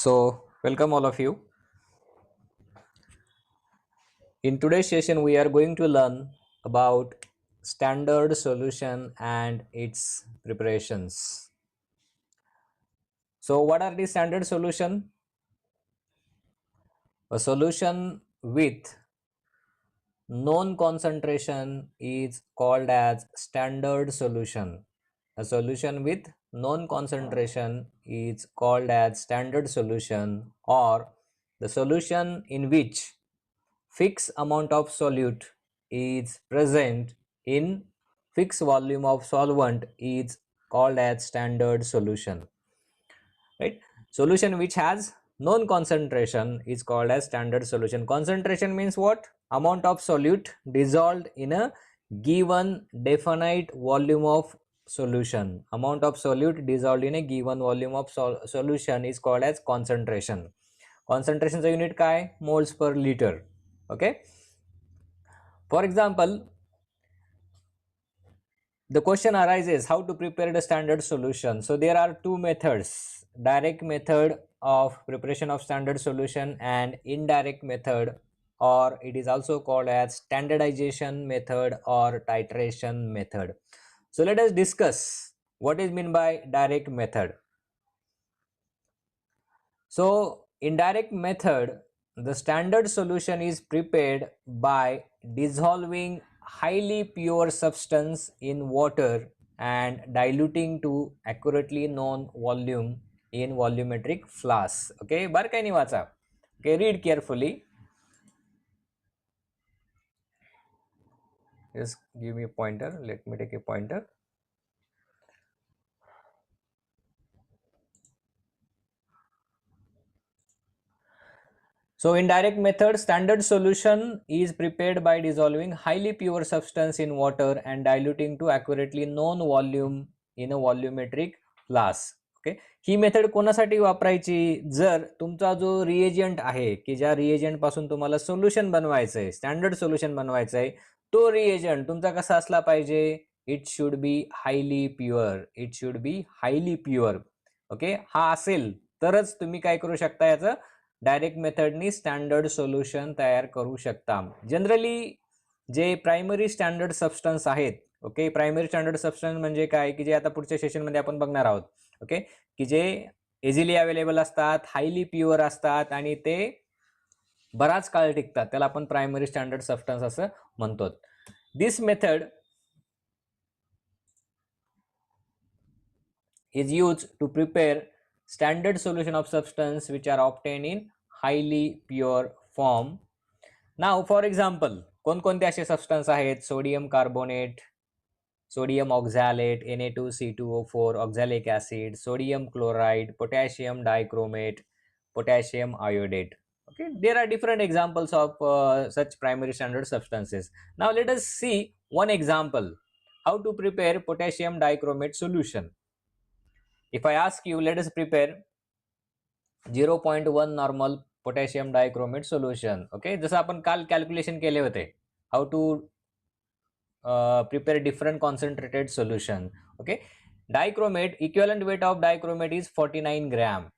So, welcome all of you. In today's session, we are going to learn about standard solution and its preparations. So, what are the standard solution? A solution with known concentration is called as standard solution. A solution with known concentration is called as standard solution, or the solution in which fixed amount of solute is present in fixed volume of solvent is called as standard solution, right? Solution which has known concentration is called as standard solution. Concentration means what? Amount of solute dissolved in a given definite volume of solution. Amount of solute dissolved in a given volume of solution is called as concentration. Concentrationचा unit काय? Moles per liter. Okay. For example, the question arises how to prepare the standard solution. So there are two methods: direct method of preparation of standard solution and indirect method, or it is also called as standardization method or titration method. So let us discuss what is meant by direct method. So in direct method, the standard solution is prepared by dissolving highly pure substance in water and diluting to accurately known volume in volumetric flask. Okay, barkai ni wacha. Okay, read carefully. Just give me a pointer. Let me take a pointer. So in direct method, standard solution is prepared by dissolving highly pure substance in water and diluting to accurately known volume in a volumetric flask. Okay, he method कोणासाठी वापरायची? जर तुमचा जो reagent आहे की ज्या reagent पासून तुम्हाला सोल्युशन बनवायचं आहे, स्टँडर्ड सोल्युशन बनवायचं आहे, तो रिएजंट तुमचा कसा असला पाहिजे? It should B highly pure. It should B highly pure. Okay, हा असेल तरच तुम्ही काय करू शकता, याचं डायरेक्ट मेथडनी स्टँडर्ड सोल्युशन तयार करू शकता. जनरली जे प्रायमरी स्टँडर्ड सबस्टन्स आहेत, ओके, प्रायमरी स्टँडर्ड सबस्टन्स म्हणजे काय की जे आता पुढच्या सेशनमध्ये आपण बघणार आहोत, ओके, की जे इझिली अवेलेबल असतात, हायली प्युअर असतात आणि ते बराच काळ टिकतात, त्याला आपण प्रायमरी स्टँडर्ड सबस्टन्स असं म्हणतो. This method is used to prepare standard solution of substance which are obtained in highly pure form. Now for example, कोणकोणते असे सबस्टन्स आहेत? Sodium carbonate, sodium oxalate, Na2C2O4, oxalic acid, sodium chloride, potassium dichromate, potassium iodate. Okay, there are different examples of such primary standard substances. Now let us see one example, how to prepare potassium dichromate solution. If I ask you, let us prepare 0.1 normal potassium dichromate solution. Okay, जसं आपण काल calculation केले होते, how to prepare different concentrated solution. Okay, dichromate, equivalent weight of dichromate is 49 gram.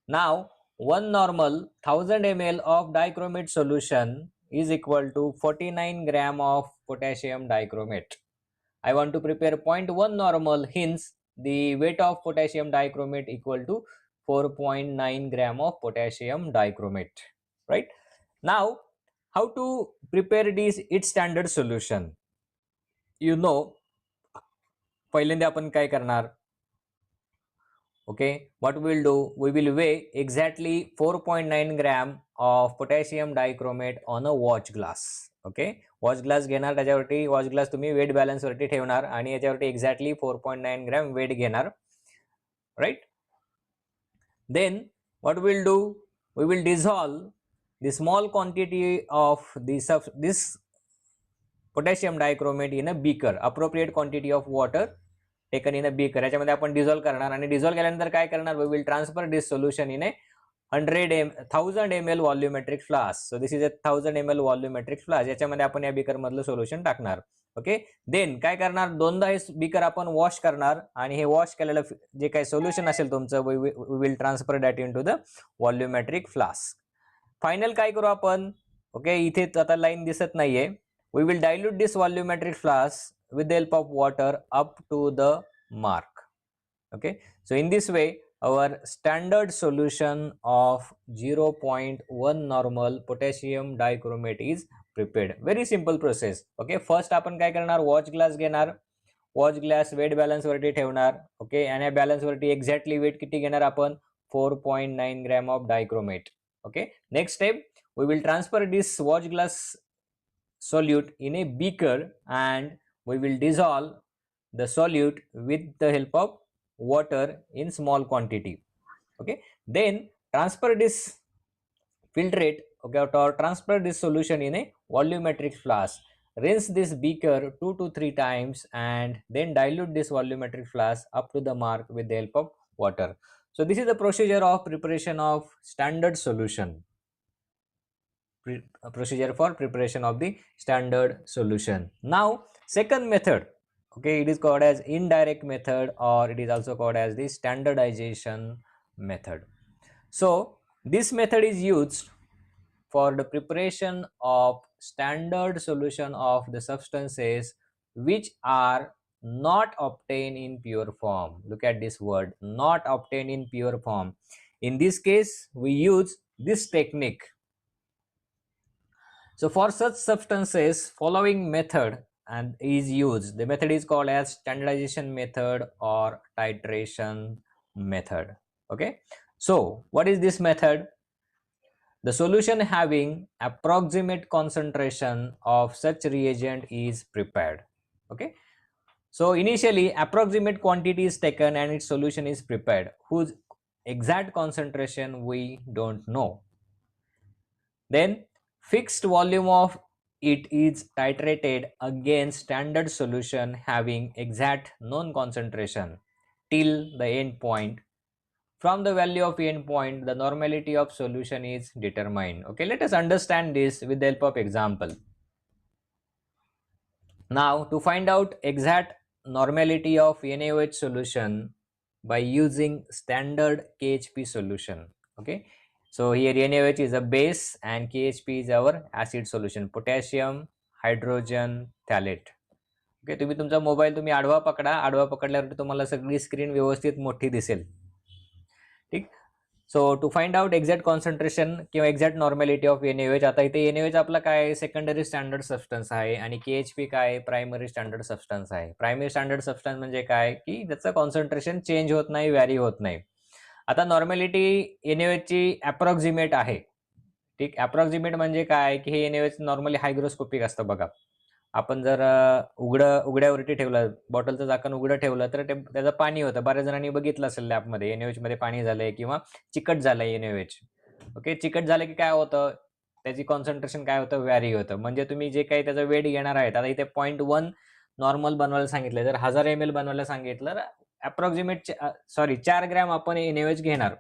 Now 1 normal 1000 ml of dichromate solution is equal to 49 gram of potassium dichromate. I want to prepare 0.1 normal, hence the weight of potassium dichromate equal to 4.9 gram of potassium dichromate, right? Now how to prepare this its standard solution? You know, पहिल्यांदा आपण काय करणार? Okay, what we will do, we will weigh exactly 4.9 gram of potassium dichromate on a watch glass. Okay, watch glass घेणार, त्याच्यावरती watch glass तुम्ही weight balance वरती ठेवणार आणि याच्यावरती exactly 4.9 gram weight घेणार, right? Then what we will do, we will dissolve the small quantity of this potassium dichromate in a beaker, appropriate quantity of water taken in a beaker. याच्यामध्ये आपण dissolve करणार आणि dissolve केल्यानंतर काय करणार? We will transfer this solution in a 1000 ml volumetric flask. So this is a 1000 ml volumetric flask. याच्यामध्ये आपण या बीकर मधलं सोल्युशन टाकणार. ओके, देन काय करणार, दोनदा हे बीकर आपण वॉश करणार आणि हे वॉश केलेलं जे काही सोल्युशन असेल तुमचं we will transfer that into the volumetric flask. Final काय करू आपण, ओके, इथे आता लाईन दिसत नाहीये. We will dilute this volumetric flask with the help of water up to the mark. Okay, so in this way our standard solution of 0.1 normal potassium dichromate is prepared. Very simple process. Okay, first आपण काय करणार, watch glass घेणार, watch glass wait balance वरती ठेवणार. Okay, आणि या balance वरती exactly wait किती घेणार आपण, 4.9 gram of dichromate. Okay, next step, we will transfer this watch glass solute in a beaker and we will dissolve the solute with the help of water in small quantity. Okay, then transfer this filtrate, okay, or transfer this solution in a volumetric flask. Rinse this beaker 2 to 3 times and then dilute this volumetric flask up to the mark with the help of water. So this is the procedure of preparation of standard solution. Procedure for preparation of the standard solution. Now second method, okay, it is called as indirect method, or it is also called as the standardization method. So this method is used for the preparation of standard solution of the substances which are not obtained in pure form. Look at this word, not obtained in pure form. In this case we use this technique. So for such substances following method and is used. The method is called as standardization method or titration method. Okay, so what is this method? The solution having approximate concentration of such reagent is prepared. Okay, so initially approximate quantity is taken and its solution is prepared, whose exact concentration we don't know. Then fixed volume of it is titrated against standard solution having exact known concentration till the end point. From the value of end point, the normality of solution is determined. Okay, let us understand this with the help of example. Now to find out exact normality of NaOH solution by using standard KHP solution. Okay, so here NaOH is a base and KHP is our acid solution, potassium hydrogen phthalate. Okay, तुम्ही तुमचा mobile तुम्ही आडवा पकडा, आडवा पकडल्यावर तुम्हाला सगळी screen व्यवस्थित मोठी दिसेल. ठीक, so to find out exact concentration किंवा एक्झॅक्ट नॉर्मॅलिटी ऑफ NaOH. आता इथे NaOH आपला काय सेकंडरी स्टँडर्ड सबस्टन्स आहे आणि KHP काय प्रायमरी स्टँडर्ड सबस्टन्स आहे. प्रायमरी स्टँडर्ड सबस्टन्स म्हणजे काय की त्याचं कॉन्सन्ट्रेशन चेंज होत नाही, व्हॅरी होत नाही. आता नॉर्मॅलिटी NaOH ची अप्रॉक्सिमेट आहे. ठीक, अप्रॉक्सिमेट म्हणजे काय की हे NaOH नॉर्मली हायग्रोस्कोपिक असतं. बघा, आपण जर उघड्यावरती ठेवलं, बॉटलचं झाकण उघडं ठेवलं तर त्याचं पाणी होतं. बऱ्याच जणांनी बघितलं असेल लॅबमध्ये NaOH मध्ये पाणी झालंय किंवा चिकट झालंय NaOH. ओके, चिकट झालं की काय होतं, त्याची कॉन्सन्ट्रेशन काय होतं, व्हॅरी होतं. म्हणजे तुम्ही जे काही त्याचा वेट घेणार आहेत, आता इथे 0.1 नॉर्मल बनवायला सांगितलं, जर 1000 ml बनवायला सांगितलं, अप्रॉक्सिमेट 4 ग्रॅम आपण NaOH घेणार.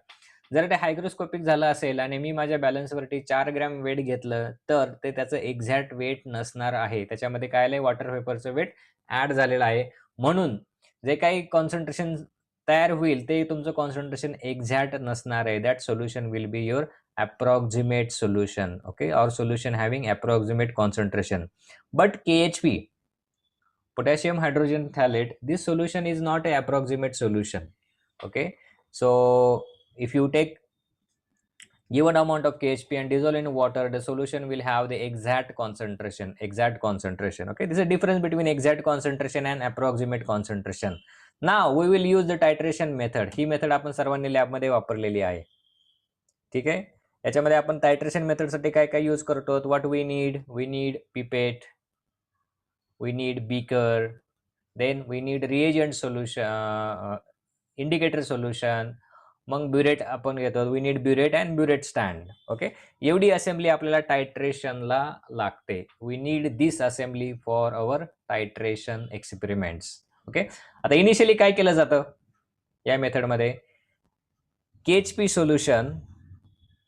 जर ते हायग्रोस्कोपिक झालं असेल आणि मी माझ्या बॅलन्सवरती 4 ग्रॅम वेट घेतलं तर ते त्याचं एक्झॅक्ट वेट नसणार आहे. त्याच्यामध्ये काय आहे, वॉटर वेपरचं वेट ऍड झालेलं आहे. म्हणून जे काही कॉन्सन्ट्रेशन तयार होईल ते तुमचं कॉन्सन्ट्रेशन एक्झॅक्ट नसणार आहे. That solution will be your approximate solution. Okay, or solution having approximate concentration. But KHP, potassium hydrogen phthalate, this solution is not a approximate solution. Okay, so if you take given amount of KHP and dissolve in water, the solution will have the exact concentration. Okay, this is a difference between exact concentration and approximate concentration. Now we will use the titration method. He method आपण सर्वांनी लॅबमध्ये वापरलेली आहे. ठीक आहे, याच्यामध्ये आपण टायट्रेशन मेथडसाठी काय काय यूज करतो. What we need pipette, we need beaker, then we need reagent solution, indicator solution, मग ब्युरेट आपण घेतो. We need burette and burette stand. Okay, एवढी असेंब्ली आपल्याला टायट्रेशनला लागते. We need this assembly for our titration experiments. Okay, आता initially काय केलं जातं या मेथडमध्ये, KHP सोल्युशन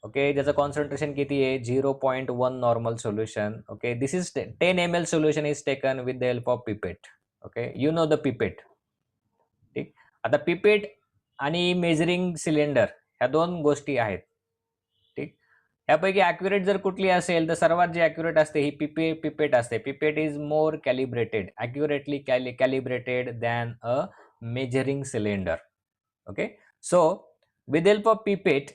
ओके, ज्याचं कॉन्सन्ट्रेशन किती आहे 0.1 normal solution. Okay, this is 10 ml solution is taken with the help of pipette. Okay, you know the pipette. ठीक, आता पिपेट आणि मेजरिंग सिलेंडर ह्या दोन गोष्टी आहेत. ठीक, यापैकी ॲक्युरेट जर कुठली असेल तर सर्वात जी ॲक्युरेट असते ही पिपेट असते. Pipette is more calibrated, accurately calibrated than a measuring cylinder. Okay, so with help of pipette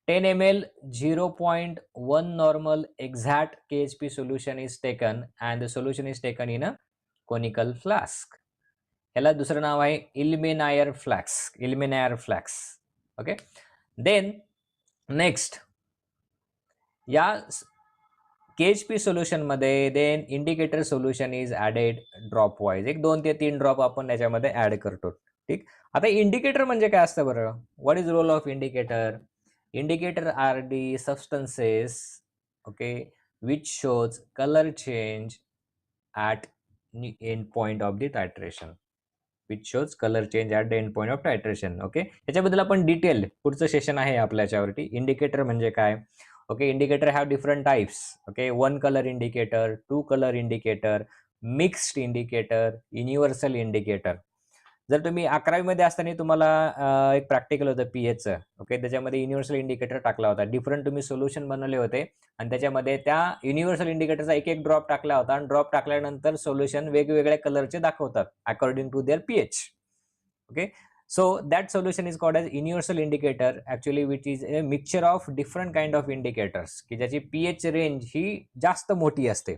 10 ml 0.1 normal exact KHP solution is taken and the solution is taken in a conical flask. ह्याला दुसरं नाव आहे Erlenmeyer flask. Okay, then next या KHP solution मध्ये then indicator solution is added dropwise. 1 2 ते 3 drop आपण याच्यामध्ये add करतो. ठीक, आता इंडिकेटर म्हणजे काय असतं बरं? What is role of indicator? Indicator are the substances, okay, which shows color change at the end point of the titration. Which shows color change at the end point of titration. Okay, याच्याबद्दल आपण detail पुढचं session आहे आपल्या याच्यावरती. Indicator म्हणजे काय? Okay, indicator have different types. Okay, 1 colour indicator, 2 colour indicator, mixed indicator, universal indicator. जर तुम्ही 11वी मध्ये असताना तुम्हाला एक प्रॅक्टिकल होतं पीएचचं. ओके, त्याच्यामध्ये युनिव्हर्सल इंडिकेटर टाकला होता. डिफरंट तुम्ही सोल्युशन बनवले होते आणि त्याच्यामध्ये त्या युनिव्हर्सल इंडिकेटरचा एक ड्रॉप टाकला होता आणि ड्रॉप टाकल्यानंतर सोल्युशन वेगवेगळ्या कलरचे दाखवतात according to their pH. Okay, so that solution is called as universal indicator actually which is a mixture of different kind of indicators की ज्याची पीएच रेंज ही जास्त मोठी असते.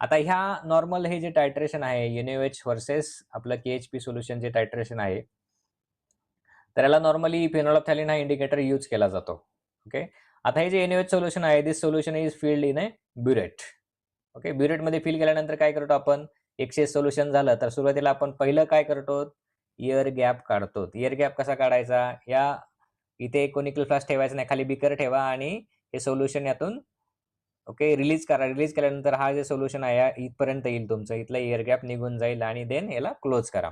आता ह्या नॉर्मल हे जे टायट्रेशन आहे NaOH वर्सेस आपलं KHP सोल्युशन जे टायट्रेशन आहे, तर याला नॉर्मली फेनोल्फथॅलीन हा इंडिकेटर यूज केला जातो. ओके, आता हे जे NaOH सोल्युशन आहे this solution is filled in a burette. Okay, ब्युरेटमध्ये फिल केल्यानंतर काय करतो आपण? एक्सेस सोल्युशन झालं तर सुरुवातीला आपण पहिलं काय करतो? एअर गॅप काढतो. एअर गॅप कसा काढायचा? या इथे कोनिकल फ्लास्क ठेवायचा नाही, खाली बिकर ठेवा आणि हे सोल्युशन यातून ओके रिलीज करा. रिलीज केल्यानंतर हा जे सोल्युशन आहे इथपर्यंत येईल तुमचं, इथला एअर गॅप निघून जाईल आणि देन याला क्लोज करा.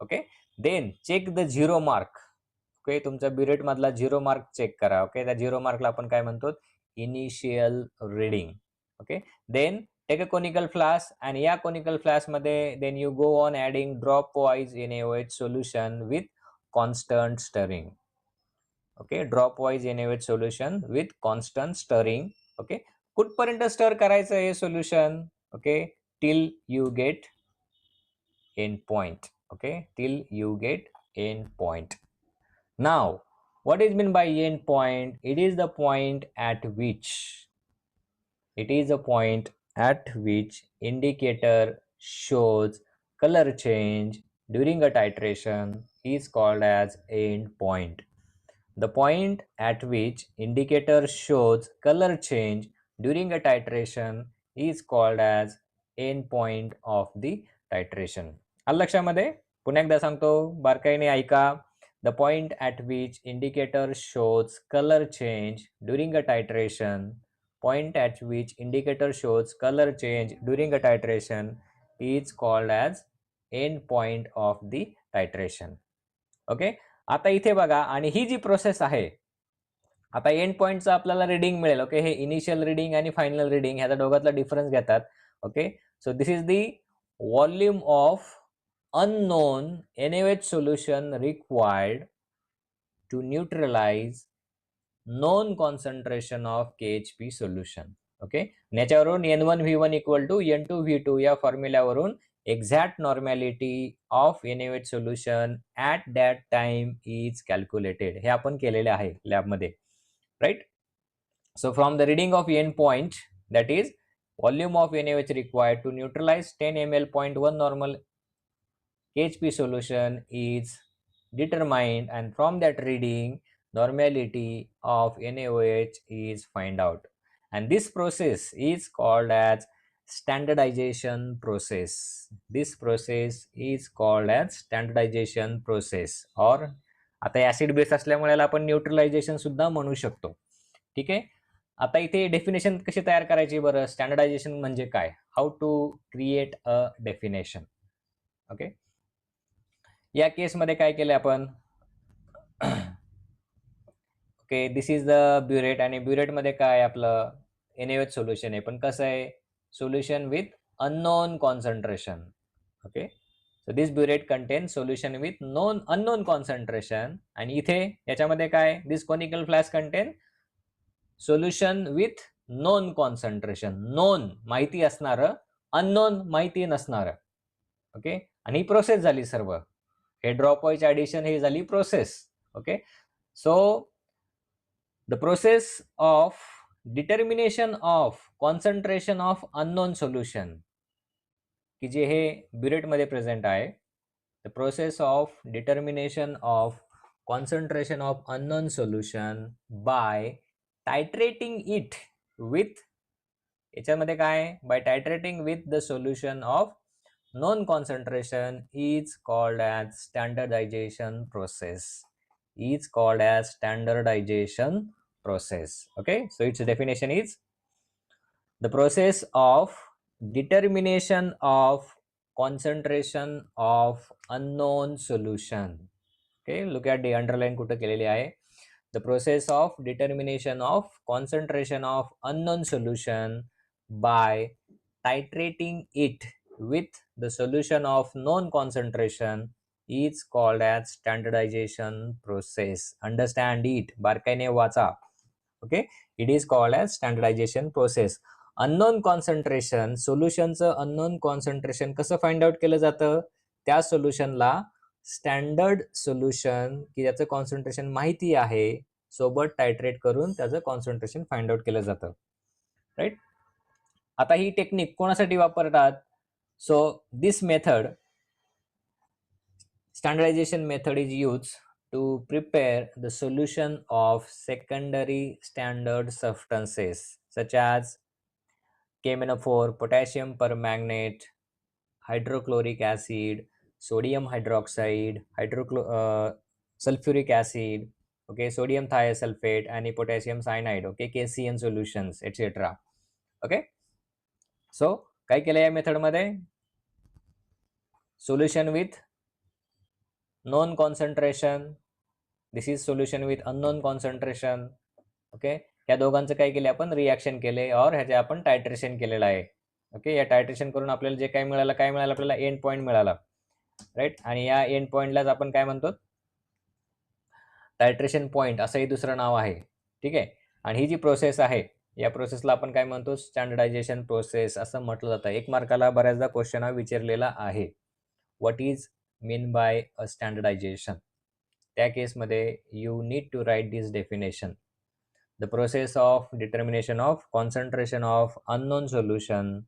Okay, then check the zero mark. Okay, तुमचा ब्युरेट मधला झिरो मार्क चेक करा. ओके, त्या झिरो मार्कला आपण काय म्हणतो? Initial reading. Okay, then take a conical flask आणि या कोनिकल फ्लास्क मध्ये then you go on adding drop wise NaOH solution with constant stirring. Okay, drop wise NaOH solution with constant stirring. Okay, कुठपर्यंत stir करायचं हे सोल्युशन? Okay, till you get end point. Okay, till you get end point. Now, what is meant by end point? It is the point at which indicator shows color change during a titration is called as end point. The point at which indicator shows color change during a titration is called as end point of the titration. आलं लक्षामध्ये? पुन्हा एकदा सांगतो, बारकाईने ऐका. The point at which indicator shows color change during a titration, point at which indicator shows color change during a titration is called as end point of the titration. Okay, आता इथे बघा आणि ही जी प्रोसेस आहे, आता and पॉइंटचं आपल्याला reading मिळेल. Okay, हे initial reading आणि final reading ह्याचा दोघातला डिफरन्स घेतात. Okay, so this is the volume of unknown NaOH solution required to neutralize known concentration of KHP solution. Okay, याच्यावरून N1 V1 equal to N2 V2 या फॉर्म्युल्यावरून exact normality of NaOH solution at that time is calculated. हे आपण केलेले आहे लॅबमध्ये, right? So from the reading of end point, that is volume of NaOH required to neutralize 10 ml 0.1 normal KHP solution is determined, and from that reading normality of NaOH is find out, and this process is called as standardization process. This process is called as standardization process, or आता acid base असल्यामुळे याला आपण neutralisation सुद्धा म्हणू शकतो. ठीक आहे, आता इथे डेफिनेशन कशी तयार करायची बरं? स्टँडर्डायझेशन म्हणजे काय? How to create a definition. Okay, या केसमध्ये काय केलं आपण? Okay, this is the burette आणि ब्युरेटमध्ये काय आपलं NaOH सोल्युशन आहे, पण कसं आहे solution with unknown concentration. Okay, so this burette contain solution with unknown concentration. आणि इथे याच्यामध्ये काय this conical flask contain solution with known concentration. Known माहिती असणारं, अननोन माहिती नसणारं. ओके, आणि ही प्रोसेस झाली सर्व. हे ड्रॉप वाईज ॲडिशन ही झाली process. Okay, so the process of determination of concentration of unknown solution की जे हे ब्युरेटमध्ये प्रेझेंट आहे. The process of determination of concentration of unknown solution by titrating it with, याच्यामध्ये काय by titrating with the solution of known concentration is called as standardization process. Is called as standardization process. Okay, so its definition is the process of determination of concentration of unknown solution. Okay, look at the underline कुठे केलेली आहे. The process of determination of concentration of unknown solution by titrating it with the solution of known concentration is called as standardization process. Understand it, बारकाईने वाचा. Okay, it is called as standardization process. Unknown concentration सोल्युशनचं unknown concentration कसं find out केलं जातं, त्या सोल्युशनला standard solution की ज्याचं concentration माहिती आहे सोबत टायट्रेट करून त्याचं कॉन्सन्ट्रेशन फाइंड आउट केलं जातं. राईट, आता ही टेक्निक कोणासाठी वापरतात. So this method, standardization method, is used to prepare the solution of secondary standard substances such as KMnO4, potassium permanganate, hydrochloric acid, sodium hydroxide, sulfuric acid, okay, sodium thiosulfate and potassium cyanide, okay, KCN solutions, etc. Okay, so काय केलं या मेथडमध्ये, solution with known concentration, this is solution with unknown concentration. Okay, या दोघांचं काय केले आपण reaction केले और ह्याचे आपण टायट्रेशन केलेलं आहे. ओके, या टायट्रेशन करून आपल्याला जे काय मिळालं आपल्याला एंड पॉईंट मिळाला. राईट, आणि या एंड पॉईंटलाच आपण काय म्हणतो टायट्रेशन पॉईंट असंही दुसरं नाव आहे. ठीक आहे, आणि ही जी प्रोसेस आहे या प्रोसेसला आपण काय म्हणतो स्टँडर्डायझेशन प्रोसेस असं म्हटलं जातं. एक मार्काला बऱ्याचदा क्वेश्चन हा विचारलेला आहे, what is mean by a standardization. त्या केसमध्ये you need to write this definition. The process of determination of concentration of unknown solution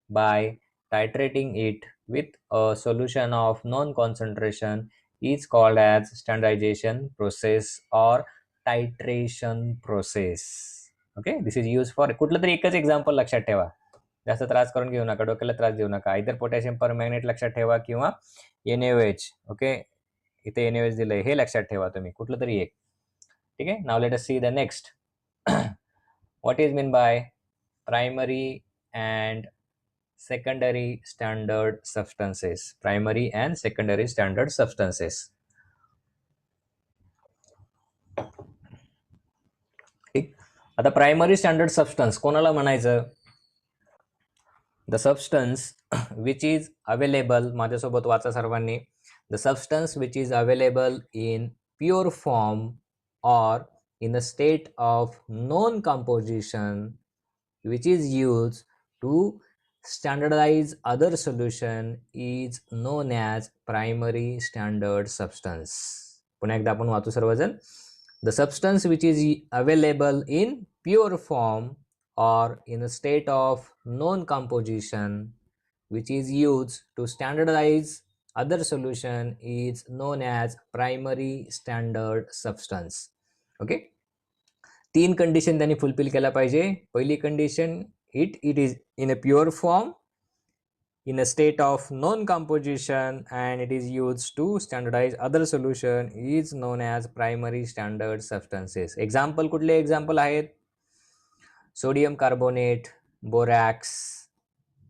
by titrating it with a solution of known concentration is called as standardization process or titration process. Okay, this is used for कुठलं तरी एकच example लक्षात ठेवा, जास्त त्रास करून घेऊ नका, डोक्याला त्रास देऊ नका. इतर पोटॅशियम परमॅंगनेट लक्षात ठेवा किंवा NaOH. ओके, इथे NaOH दिलंय हे लक्षात ठेवा तुम्ही, कुठलं तरी एक. ठीक आहे, now let us see the next. What is mean bye primary and secondary standard substances. Primary and secondary standard substances. ठीक, आता प्रायमरी स्टँडर्ड सबस्टन्स कोणाला म्हणायचं, the substance which is available, माझ्यासोबत वाचा सर्वांनी, the substance which is available in pure form or in a state of known composition which is used to standardize other solution is known as primary standard substance. पुन्हा एकदा आपण वाचू सर्वजण. The substance which is available in pure form or in a state of known composition which is used to standardize other solution is known as primary standard substance. Okay, तीन condition त्यांनी fulfil केला पाहिजे. पहिली condition, it is in a pure form, in a state of known composition and it is used to standardize other solution is known as primary standard substances. Example कुठले example आहेत, sodium carbonate, borax,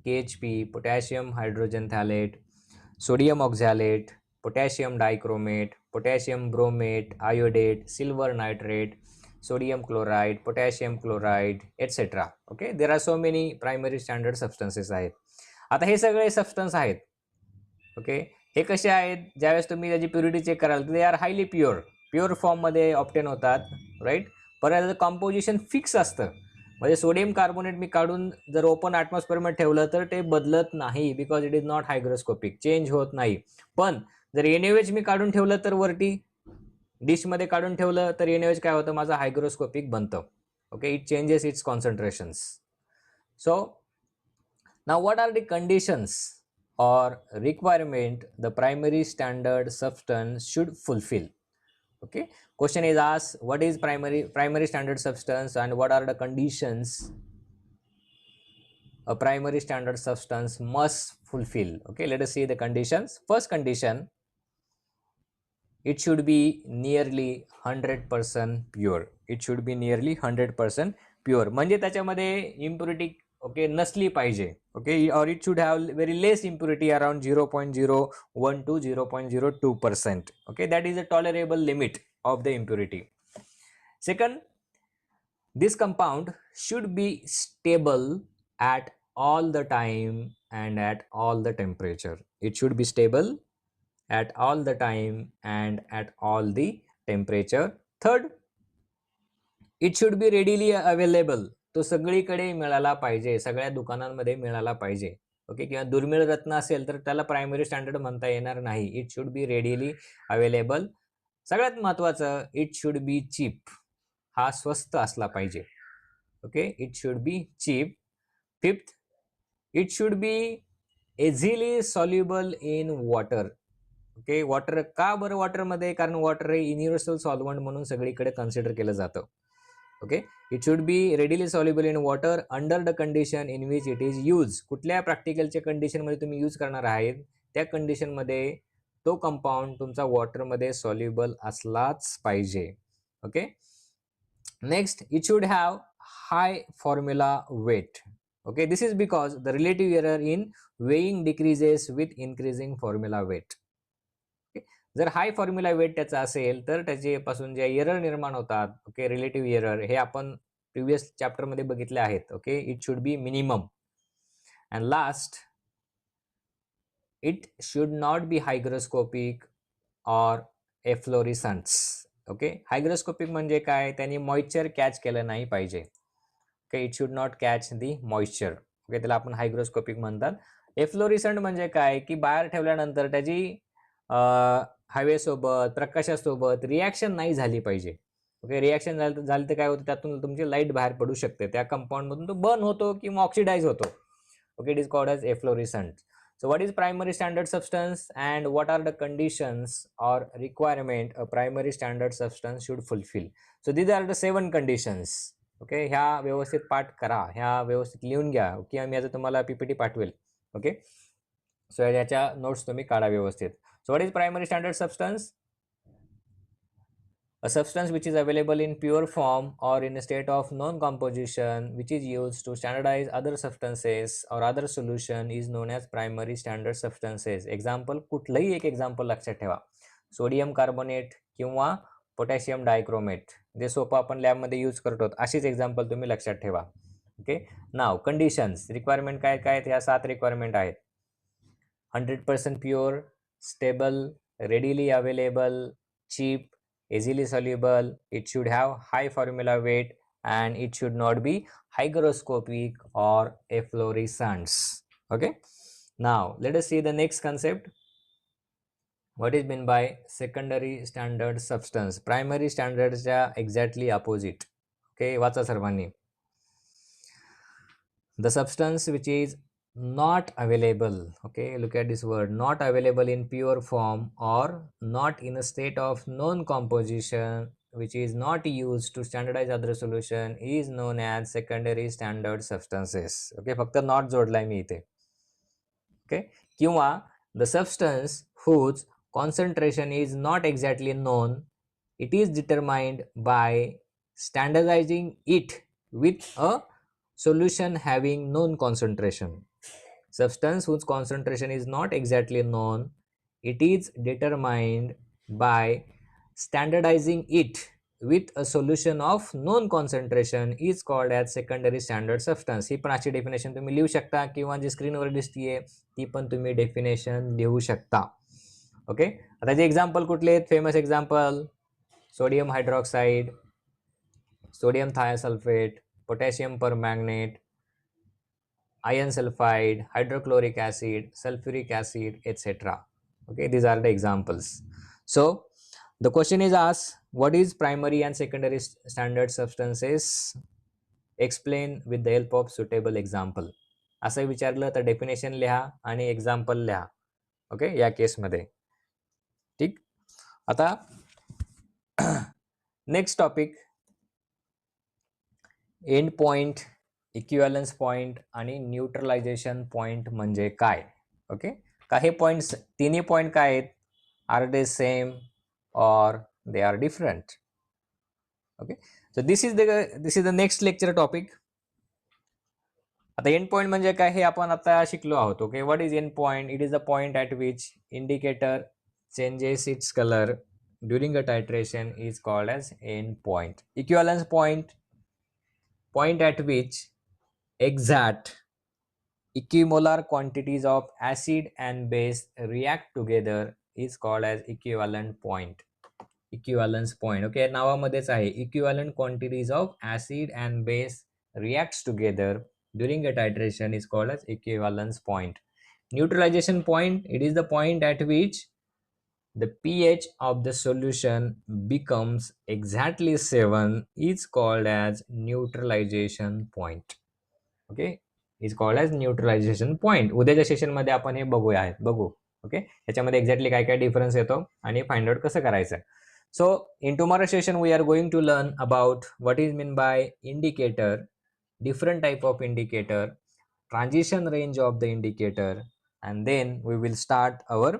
KHP, potassium hydrogen phthalate, sodium oxalate, potassium dichromate, potassium bromate, iodate, silver nitrate, sodium chloride, potassium chloride, etc. Okay, there are so many primary standard substances आहेत. आता हे सगळे substance आहेत. Okay, हे कसे आहेत, ज्यावेळेस तुम्ही त्याची purity check कराल दे आर हायली प्युअर फॉर्ममध्ये ऑप्टेन होतात, राईट. परत कॉम्पोजिशन फिक्स असतं, म्हणजे सोडियम कार्बोनेट मी काढून जर ओपन ॲटमॉस्फिअरमध्ये ठेवलं तर ते बदलत नाही, because it is not hygroscopic, change होत नाही. पण जर NaOH मी काढून ठेवलं तर वरती डिशमध्ये काढून ठेवलं तर NaOH काय होतं, माझं हायग्रोस्कोपिक बनतं. Okay, it changes its concentrations. So now what are the conditions or requirement the primary standard substance should fulfill? Okay, question is asked, what is primary standard substance and what are the conditions a primary standard substance must fulfill? Okay, let us see the conditions. First condition, it should be nearly 100% pure. It should be nearly 100% pure, म्हणजे त्याच्यामध्ये impurity okay नसली पाहिजे. Okay, और it should have very less impurity around 0.01 to 0.02%. Okay, that is a tolerable limit of the impurity. Second, this compound should be stable at all the time and at all the temperature. It should be stable at all the time and at all the temperature. Third, it should B readily available. तो सगळीकडे मिळाला पाहिजे, सगळ्या दुकानांमध्ये मिळाला पाहिजे. Okay, किंवा दुर्मिळ रत्न असेल तर त्याला प्रायमरी स्टँडर्ड म्हणता येणार नाही. It should B readily available. सगळ्यात महत्त्वाचं, इट शुड बी चीप. हा स्वस्त असला पाहिजे. Okay, it should be cheap. Fifth, it should be easily soluble in water. Okay, water का बरं वॉटरमध्ये, कारण वॉटर हे युनिव्हर्सल सॉल्व्हंट म्हणून सगळीकडे कन्सिडर केलं जातं. Okay, it should B readily soluble in water under the condition in which it is use. कुठल्या प्रॅक्टिकलच्या कंडिशनमध्ये तुम्ही यूज करणार आहेत त्या कंडिशनमध्ये तो कंपाऊंड तुमचा वॉटरमध्ये सॉल्युबल असलाच पाहिजे. Okay, next, it should have high formula weight. Okay, this is because the relative error in weighing decreases with increasing formula weight. जर हाय फॉर्म्युला वेट त्याचा असेल तर त्याच्यापासून जे एरर निर्माण होतात, ओके, रिलेटिव्ह एरर, हे आपण प्रिव्हियस चॅप्टरमध्ये बघितले आहेत. Okay, it should be minimum. And last, it should not be hygroscopic or efflorescents. Okay, hygroscopic म्हणजे काय, त्यांनी मॉइश्चर कॅच केलं नाही पाहिजे. Okay, it should not catch the moisture. Okay, त्याला आपण हायग्रोस्कोपिक म्हणतात. एफ्लोरिसंट म्हणजे काय, की बाहेर ठेवल्यानंतर त्याची हवेसोबत, प्रकाशासोबत रिॲक्शन नाही झाली पाहिजे. ओके, रिॲक्शन झाली तर काय होतं, त्यातून तुमची लाईट बाहेर पडू शकते, त्या कंपाऊंडमधून तो बर्न होतो किंवा ऑक्सिडाइज होतो. Okay, it is called as efflorescent. So what is primary standard substance and what are the conditions or requirement a primary standard substance should fulfill? So these are the 7 conditions. Okay, ह्या व्यवस्थित पाठ करा, ह्या व्यवस्थित लिहून घ्या किंवा मी आता तुम्हाला PPT पाठवेल. ओके, सो याच्या नोट्स तुम्ही काढा व्यवस्थित. So what is primary standard substance? A substance which is available in pure form or in a state of non-composition which is used to standardize other substances or other solution is known as primary standard substances. Example, कुठलंही एक example लक्षात ठेवा. Sodium carbonate किंवा potassium dichromate, जे सोपं आपण लॅबमध्ये use करतो, अशीच एक्झाम्पल तुम्ही लक्षात ठेवा. ओके, नाव कंडिशन्स, रिक्वायरमेंट काय काय आहेत, ह्या 7 रिक्वायरमेंट आहेत. 100% pure, stable, readily available, cheap, easily soluble, it should have high formula weight, and it should not be hygroscopic or efflorescents. Okay, now let us see the next concept. What is meant by secondary standard substance? Primary standards च्या exactly opposite. Okay, वाचा सर्वांनी. The substance which is not available, okay, look at this word, not available in pure form or not in a state of known composition which is not used to standardize other solution is known as secondary standard substances. Okay, फक्त not जोडलाय मी इथे. Okay, किंवा the substance whose concentration is not exactly known, it is determined by standardizing it with a solution having known concentration. Substance whose concentration is not exactly known, it is determined by standardizing it with a solution of known concentration is called as secondary standard substance. ही पण अशी definition तुम्ही लिहू शकता किंवा जी स्क्रीनवर दिसतीये ती पण तुम्ही डेफिनेशन लिहू शकता. ओके, आता जे एक्झाम्पल कुठले आहेत famous example? Sodium hydroxide, sodium thiosulfate, potassium permanganate, iron sulfide, hydrochloric acid, sulfuric acid, etc. Okay, these are the examples. So the question is asked, what is primary and secondary standard substances? Explain with the help of suitable example. असं विचारलं तर definition लिहा आणि example लिहा. Okay, या केसमध्ये. ठीक, आता next topic, and point, equivalence point आणि न्यूट्रलायझेशन पॉइंट म्हणजे काय. ओके, का हे पॉइंट्स तिन्ही पॉइंट काय आहेत? Are they same or they are different? Okay, so this is the next lecture topic. आता एंड पॉइंट म्हणजे काय हे आपण आता शिकलो आहोत. Okay, what is end point? It is the point at which indicator changes its colour during a titration is called as end point. Equivalence point, point at which exact equimolar quantities of acid and base react together is called as equivalent point. Equivalence point. Okay, नावामध्येच आहे, equivalent quantities of acid and base reacts together during a titration is called as equivalence point. Neutralization point, it is the point at which the pH of the solution becomes exactly 7 is called as neutralization point. Okay, is called as neutralization point. उद्याच्या session मध्ये आपण हे बघू. Okay, याच्यामध्ये exactly काय काय difference येतो आणि find out कसं करायचं. So in tomorrow session we are going to learn about what is mean by indicator, different type of indicator, transition range of the indicator, and then we will start our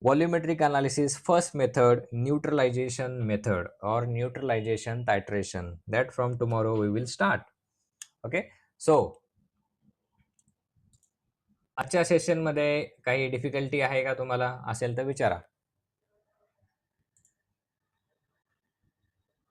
volumetric analysis first method, neutralization method or neutralization titration. That from tomorrow we will start. Okay, so आजच्या session मध्ये काही difficulty आहे का तुम्हाला? असेल तर विचारा.